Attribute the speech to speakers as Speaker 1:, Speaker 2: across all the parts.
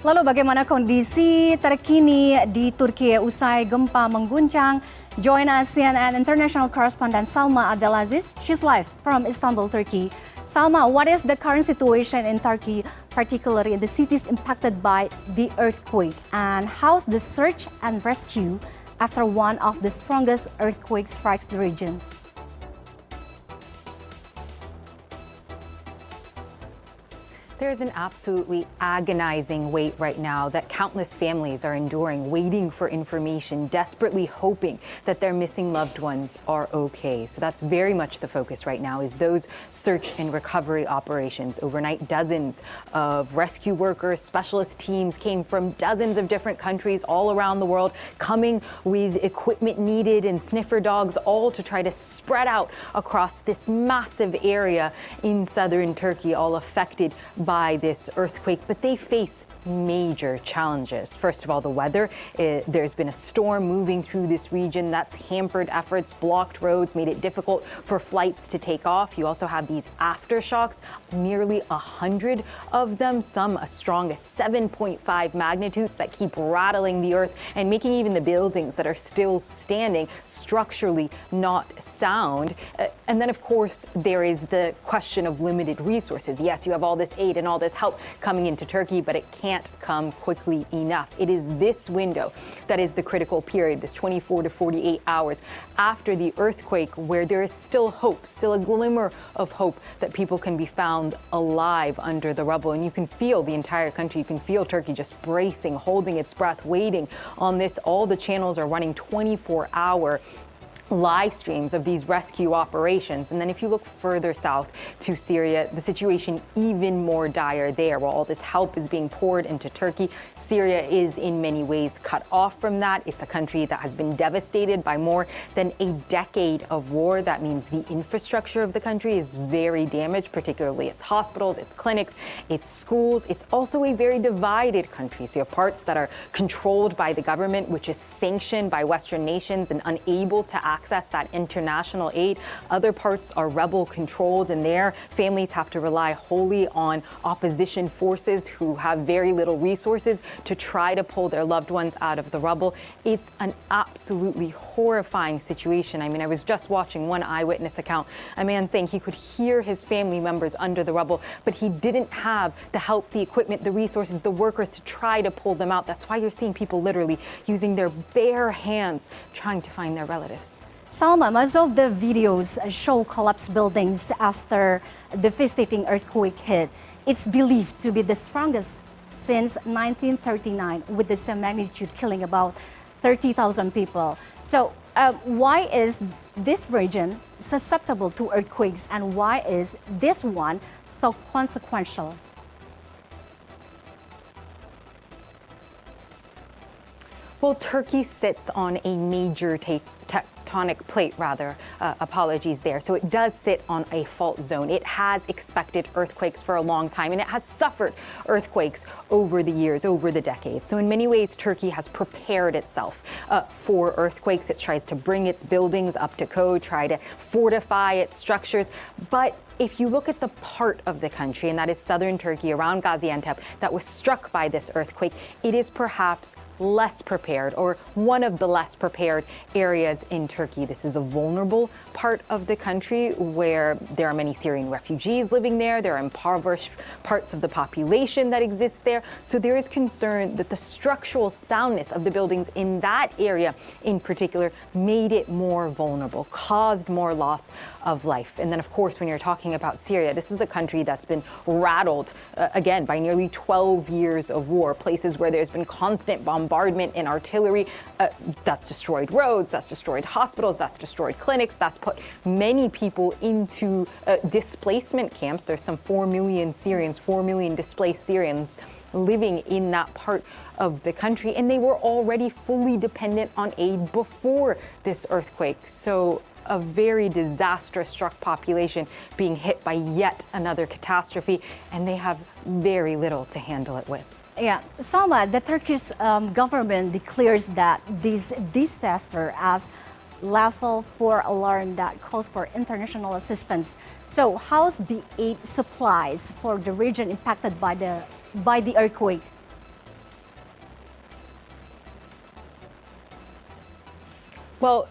Speaker 1: Lalu bagaimana kondisi terkini di Turkiye usai gempa mengguncang? Join us CNN International Correspondent Salma Abdelaziz. She's live from Istanbul, Turkey. Salma, what is the current situation in Turkey, particularly in the cities impacted by the earthquake? And how's the search and rescue after one of the strongest earthquakes strikes the region?
Speaker 2: There's an absolutely agonizing wait right now that countless families are enduring, waiting for information, desperately hoping that their missing loved ones are okay. So that's very much the focus right now, is those search and recovery operations. Overnight, dozens of rescue workers, specialist teams came from dozens of different countries all around the world, coming with equipment needed and sniffer dogs, all to try to spread out across this massive area in southern Turkey, all affected by this earthquake, but they face major challenges. First of all, the weather. There's been a storm moving through this region that's hampered efforts, blocked roads, made it difficult for flights to take off. You also have these aftershocks, nearly 100 of them, some as strong as 7.5 magnitudes that keep rattling the earth and making even the buildings that are still standing structurally not sound. And then, of course, there is the question of limited resources. Yes, you have all this aid and all this help coming into Turkey, but it can't come quickly enough. It is this window that is the critical period, this 24 to 48 hours after the earthquake, where there is still hope, still a glimmer of hope that people can be found alive under the rubble. And you can feel the entire country, you can feel Turkey just bracing, holding its breath, waiting on this. All the channels are running 24-hour live streams of these rescue operations. And then if you look further south to Syria, the situation even more dire there. While all this help is being poured into Turkey, Syria is in many ways cut off from that. It's a country that has been devastated by more than a decade of war. That means the infrastructure of the country is very damaged, particularly its hospitals, its clinics, its schools. It's also a very divided country. So you have parts that are controlled by the government, which is sanctioned by Western nations and unable to access that international aid. Other parts are rebel controlled, and their families have to rely wholly on opposition forces who have very little resources to try to pull their loved ones out of the rubble. It's an absolutely horrifying situation. I mean, I was just watching one eyewitness account, a man saying he could hear his family members under the rubble, but he didn't have the help, the equipment, the resources, the workers to try to pull them out. That's why you're seeing people literally using their bare hands trying to find their relatives.
Speaker 1: Salma, most of the videos show collapsed buildings after the devastating earthquake hit. It's believed to be the strongest since 1939, with the same magnitude killing about 30,000 people. So why is this region susceptible to earthquakes, and why is this one so consequential?
Speaker 2: Well, Turkey sits on a major tectonic plate, apologies there. So it does sit on a fault zone. It has expected earthquakes for a long time, and it has suffered earthquakes over the years, over the decades. So in many ways, Turkey has prepared itself for earthquakes. It tries to bring its buildings up to code, try to fortify its structures. But if you look at the part of the country, and that is southern Turkey around Gaziantep, that was struck by this earthquake, it is perhaps less prepared, or one of the less prepared areas in Turkey. This is a vulnerable part of the country where there are many Syrian refugees living there. There are impoverished parts of the population that exist there. So there is concern that the structural soundness of the buildings in that area in particular made it more vulnerable, caused more loss of life. And then, of course, when you're talking about Syria, this is a country that's been rattled, again, by nearly 12 years of war, places where there's been constant bombardment and artillery. That's destroyed roads, that's destroyed hospitals, that's destroyed clinics, that's put many people into displacement camps. There's some 4 million Syrians, 4 million displaced Syrians living in that part of the country, and they were already fully dependent on aid before this earthquake. So a very disaster-struck population being hit by yet another catastrophe, and they have very little to handle it with.
Speaker 1: Yeah, Salma, the Turkish government declares that this disaster as level 4 alarm that calls for international assistance. So how's the aid supplies for the region impacted by the earthquake?
Speaker 2: Well,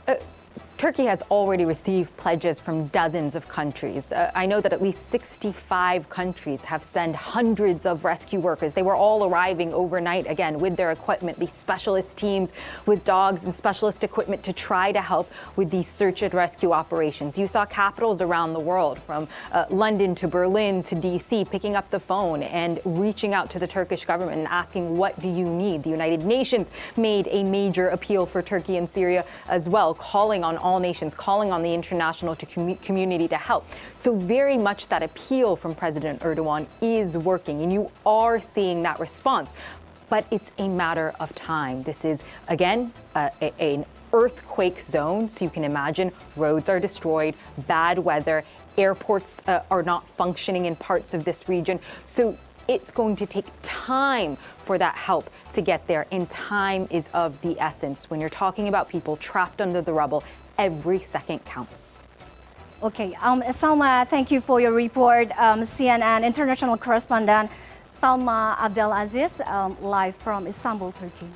Speaker 2: Turkey has already received pledges from dozens of countries. I know that at least 65 countries have sent hundreds of rescue workers. They were all arriving overnight, again, with their equipment, these specialist teams with dogs and specialist equipment to try to help with these search and rescue operations. You saw capitals around the world, from London to Berlin to DC, picking up the phone and reaching out to the Turkish government and asking, what do you need? The United Nations made a major appeal for Turkey and Syria as well, calling on all nations, calling on the international community to help. So very much that appeal from President Erdogan is working, and you are seeing that response. But it's a matter of time. This is, again, an earthquake zone, so you can imagine roads are destroyed, bad weather, airports are not functioning in parts of this region. So it's going to take time for that help to get there, and time is of the essence. When you're talking about people trapped under the rubble, every second counts.
Speaker 1: Okay, Salma, thank you for your report. CNN International Correspondent Salma Abdelaziz, live from Istanbul, Turkey.